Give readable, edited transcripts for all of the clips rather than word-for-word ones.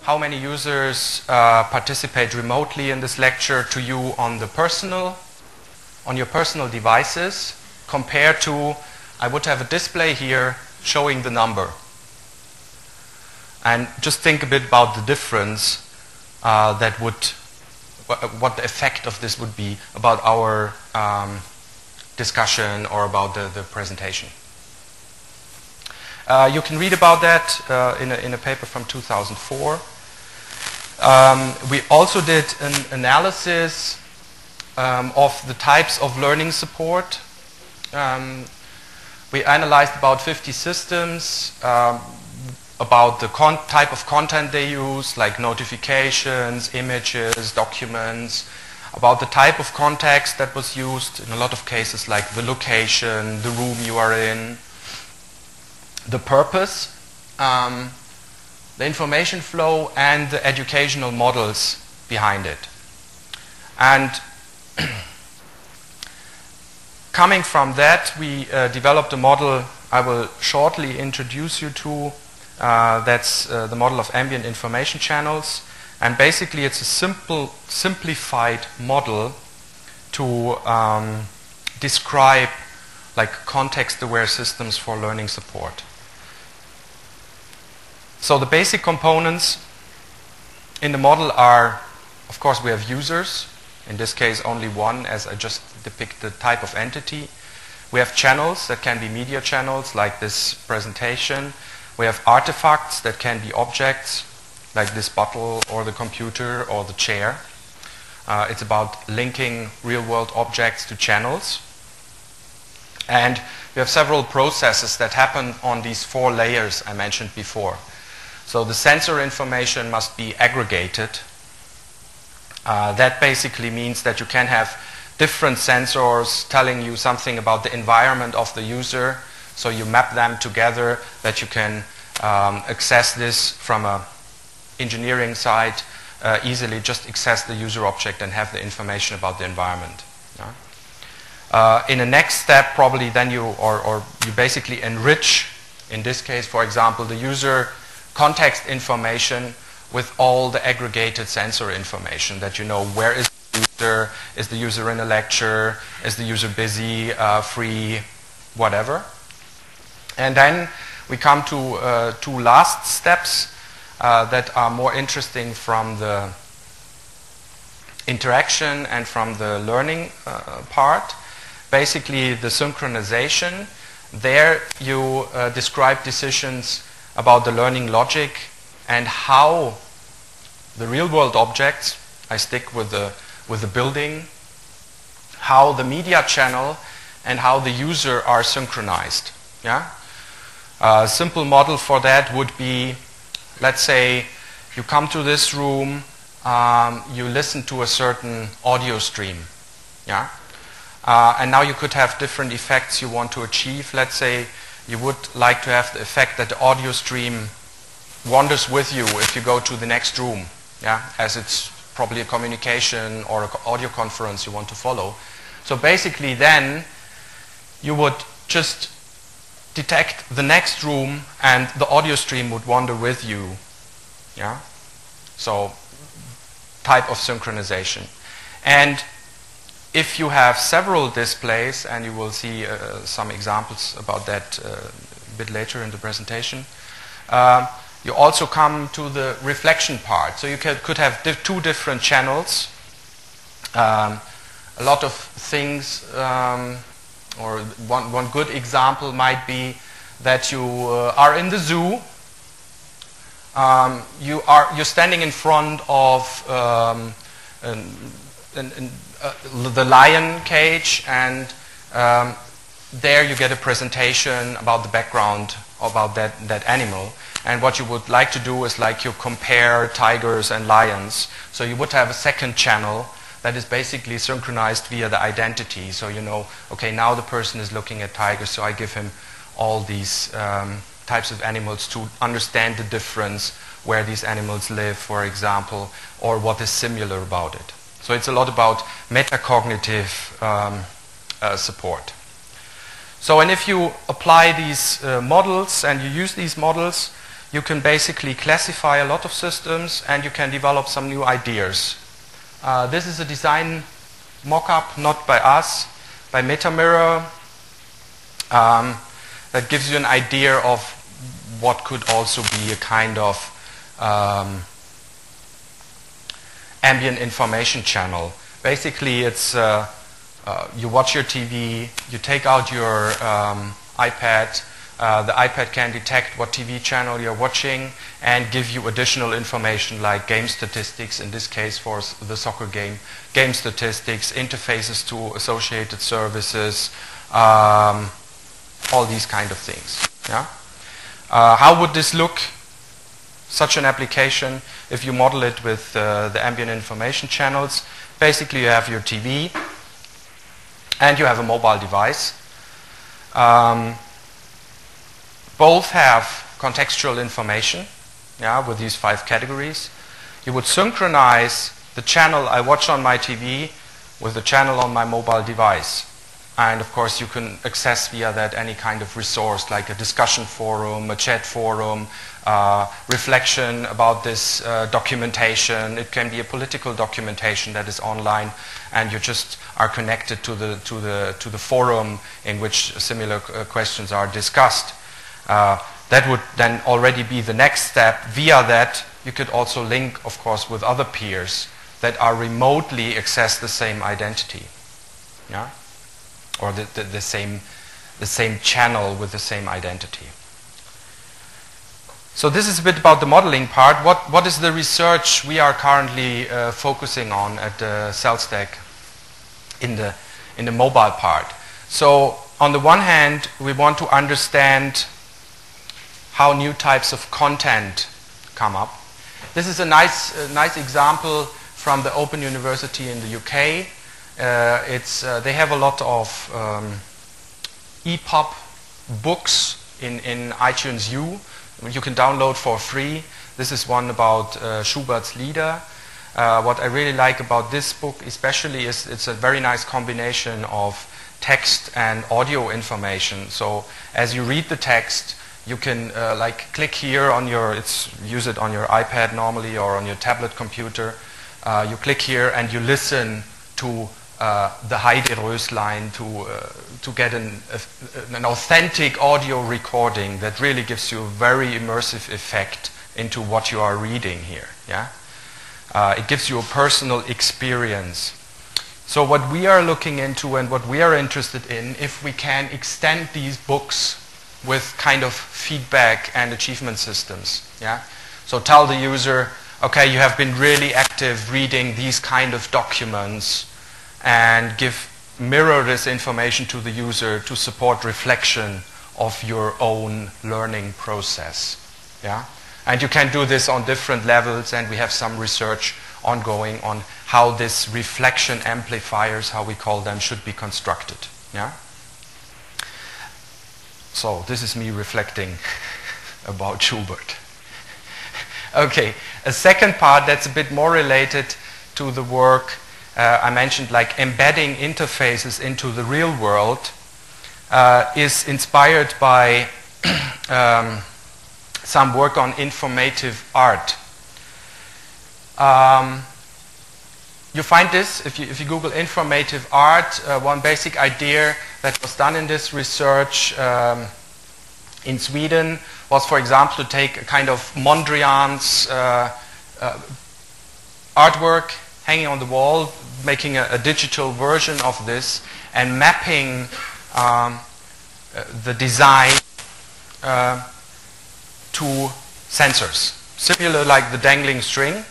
how many users participate remotely in this lecture to you on your personal devices, compared to, I would have a display here showing the number. And just think a bit about the difference what the effect of this would be about our discussion or about the presentation. You can read about that in a paper from 2004. We also did an analysis of the types of learning support. We analyzed about 50 systems, about the type of content they use, like notifications, images, documents, about the type of context that was used in a lot of cases, like the location, the room you are in, the purpose, the information flow, and the educational models behind it. And coming from that, we developed a model I will shortly introduce you to. That's the model of ambient information channels. And basically it's a simplified model to describe like context-aware systems for learning support. So the basic components in the model are, of course, we have users. In this case, only one, as I just depict the type of entity. We have channels that can be media channels, like this presentation. We have artifacts that can be objects, like this bottle or the computer or the chair. It's about linking real-world objects to channels. And we have several processes that happen on these 4 layers I mentioned before. So the sensor information must be aggregated. That basically means that you can have different sensors telling you something about the environment of the user. So you map them together that you can access this from an engineering side, easily just access the user object and have the information about the environment. Yeah? In the next step, probably then you basically enrich, in this case, for example, the user context information with all the aggregated sensor information that you know where is the user in a lecture, is the user busy, free, whatever. And then we come to 2 last steps that are more interesting from the interaction and from the learning part. Basically the synchronization. There you describe decisions about the learning logic and how the real-world objects, I stick with the building, how the media channel and how the user are synchronized. Yeah? A simple model for that would be, let's say you come to this room, you listen to a certain audio stream. Yeah? And now you could have different effects you want to achieve. Let's say you would like to have the effect that the audio stream wanders with you if you go to the next room, yeah, as it's probably a communication or an audio conference you want to follow. So basically then you would just detect the next room and the audio stream would wander with you. Yeah? So type of synchronization. And if you have several displays, and you will see some examples about that a bit later in the presentation, you also come to the reflection part. So you could have 2 different channels. A lot of things, or one good example might be that you are in the zoo. You're standing in front of the lion cage, and there you get a presentation about the background about that animal. And what you would like to do is like you compare tigers and lions. So you would have a second channel that is basically synchronized via the identity. So you know, okay, now the person is looking at tigers, so I give him all these types of animals to understand the difference, where these animals live, for example, or what is similar about it. So it's a lot about metacognitive support. So, and if you apply these models and you use these models, you can basically classify a lot of systems and you can develop some new ideas. This is a design mock-up, not by us, by MetaMirror, that gives you an idea of what could also be a kind of ambient information channel. Basically, it's you watch your TV, you take out your iPad, the iPad can detect what TV channel you're watching and give you additional information like game statistics, in this case for the soccer game, game statistics, interfaces to associated services, all these kind of things. Yeah? How would this look, such an application, if you model it with the ambient information channels? Basically, you have your TV and you have a mobile device. Both have contextual information, yeah, with these 5 categories. You would synchronize the channel I watch on my TV with the channel on my mobile device. And of course, you can access via that any kind of resource, like a discussion forum, a chat forum, reflection about this documentation. It can be a political documentation that is online, and you just are connected to the forum in which similar questions are discussed. That would then already be the next step. Via that, you could also link, of course, with other peers that are remotely access the same identity, yeah, or the same channel with the same identity. So this is a bit about the modeling part. What is the research we are currently focusing on at CellStack in the mobile part? So on the one hand, we want to understand how new types of content come up. This is a nice example from the Open University in the UK. They have a lot of EPUB books in iTunes U. You can download for free. This is one about Schubert's Lieder. What I really like about this book especially is it's a very nice combination of text and audio information. So as you read the text, you can like click here on your, use it on your iPad normally or on your tablet computer. You click here and you listen to the Heide Röslein to get an authentic audio recording that really gives you a very immersive effect into what you are reading here. Yeah, it gives you a personal experience. So what we are looking into and what we are interested in, if we can extend these books with kind of feedback and achievement systems. Yeah, so tell the user, okay, you have been really active reading these kind of documents, and mirror this information to the user to support reflection of your own learning process. Yeah? And you can do this on different levels, and we have some research ongoing on how this reflection amplifiers, how we call them, should be constructed. Yeah? So this is me reflecting about Schubert. Okay, a second part that's a bit more related to the work I mentioned, like embedding interfaces into the real world, is inspired by some work on informative art. You find this, if you Google informative art, one basic idea that was done in this research in Sweden was, for example, to take a kind of Mondrian's artwork hanging on the wall, making a digital version of this, and mapping the design to sensors. Similar like the dangling string.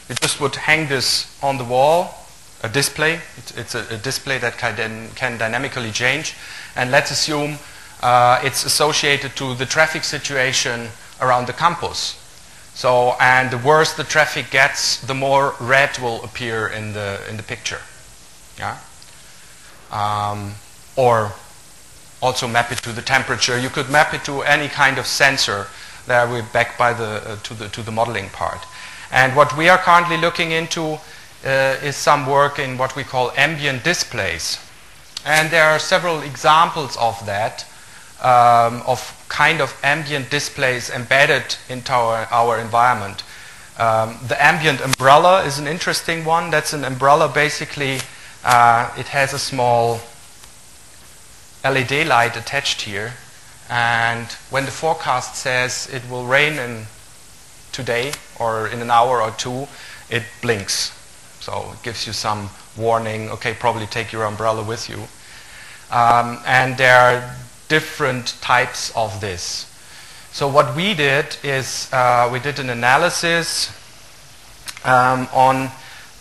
You just would hang this on the wall, a display. It's a display that can dynamically change. And let's assume it's associated to the traffic situation around the campus. So, and the worse the traffic gets, the more red will appear in the picture. Yeah? Or also map it to the temperature. You could map it to any kind of sensor. There we're back by to the modeling part. And what we are currently looking into is some work in what we call ambient displays. And there are several examples of that. of kind of ambient displays embedded into our environment. The ambient umbrella is an interesting one. That's an umbrella basically, it has a small LED light attached here, and when the forecast says it will rain in today or in an hour or two, it blinks. So it gives you some warning, okay, probably take your umbrella with you. And there are different types of this. So what we did is we did an analysis on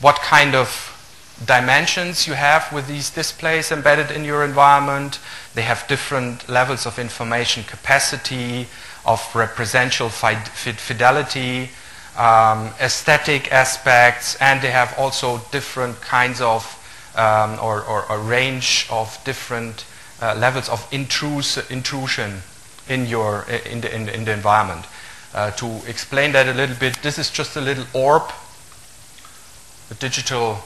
what kind of dimensions you have with these displays embedded in your environment. They have different levels of information capacity, of representational fidelity, aesthetic aspects, and they have also different kinds of or a range of different levels of intrusion in the environment. To explain that a little bit, this is just a little orb, a digital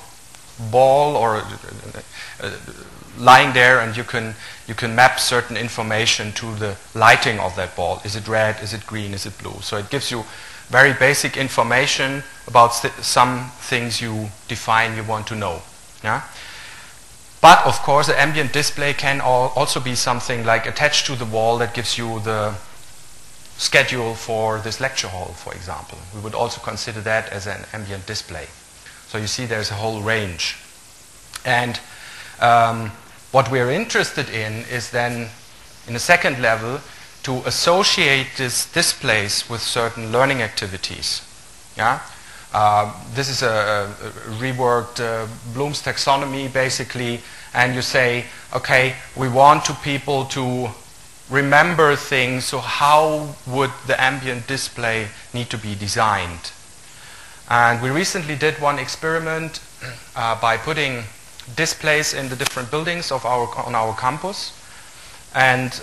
ball or lying there, and you can map certain information to the lighting of that ball. Is it red? Is it green? Is it blue? So it gives you very basic information about some things you define you want to know. Yeah? But of course, the ambient display can also be something like attached to the wall that gives you the schedule for this lecture hall, for example. We would also consider that as an ambient display. So you see there's a whole range. And what we're interested in is then, in a second level, to associate these displays with certain learning activities. Yeah? This is a reworked Bloom's taxonomy, basically, and you say, okay, we want people to remember things, so how would the ambient display need to be designed? And we recently did one experiment by putting displays in the different buildings of on our campus, and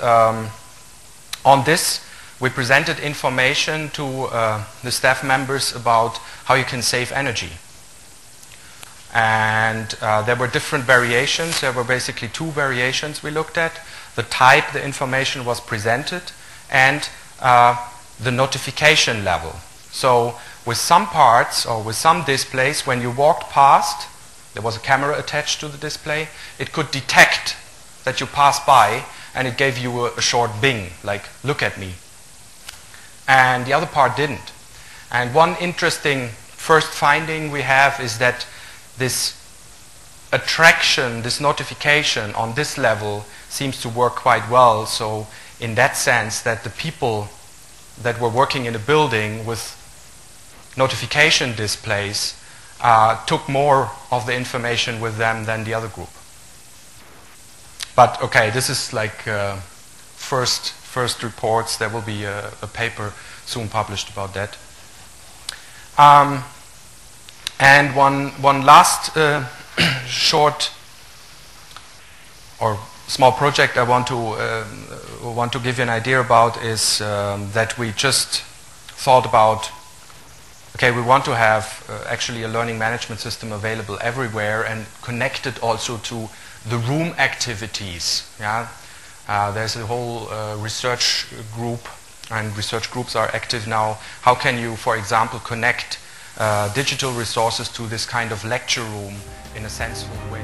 on this we presented information to the staff members about how you can save energy. And there were different variations. There were basically two variations we looked at: the type the information was presented and the notification level. So with some parts or with some displays, when you walked past, there was a camera attached to the display, it could detect that you passed by, and it gave you a short bing, like, look at me. And the other part didn't. And one interesting first finding we have is that this attraction, this notification on this level seems to work quite well. So in that sense, that the people that were working in a building with notification displays took more of the information with them than the other group. But okay, this is like first reports. There will be a paper soon published about that. And one last short or small project I want to give you an idea about is that we just thought about, okay, we want to have actually a learning management system available everywhere and connected also to the room activities. Yeah? There's a whole research group, and research groups are active now. How can you, for example, connect digital resources to this kind of lecture room in a sensible way?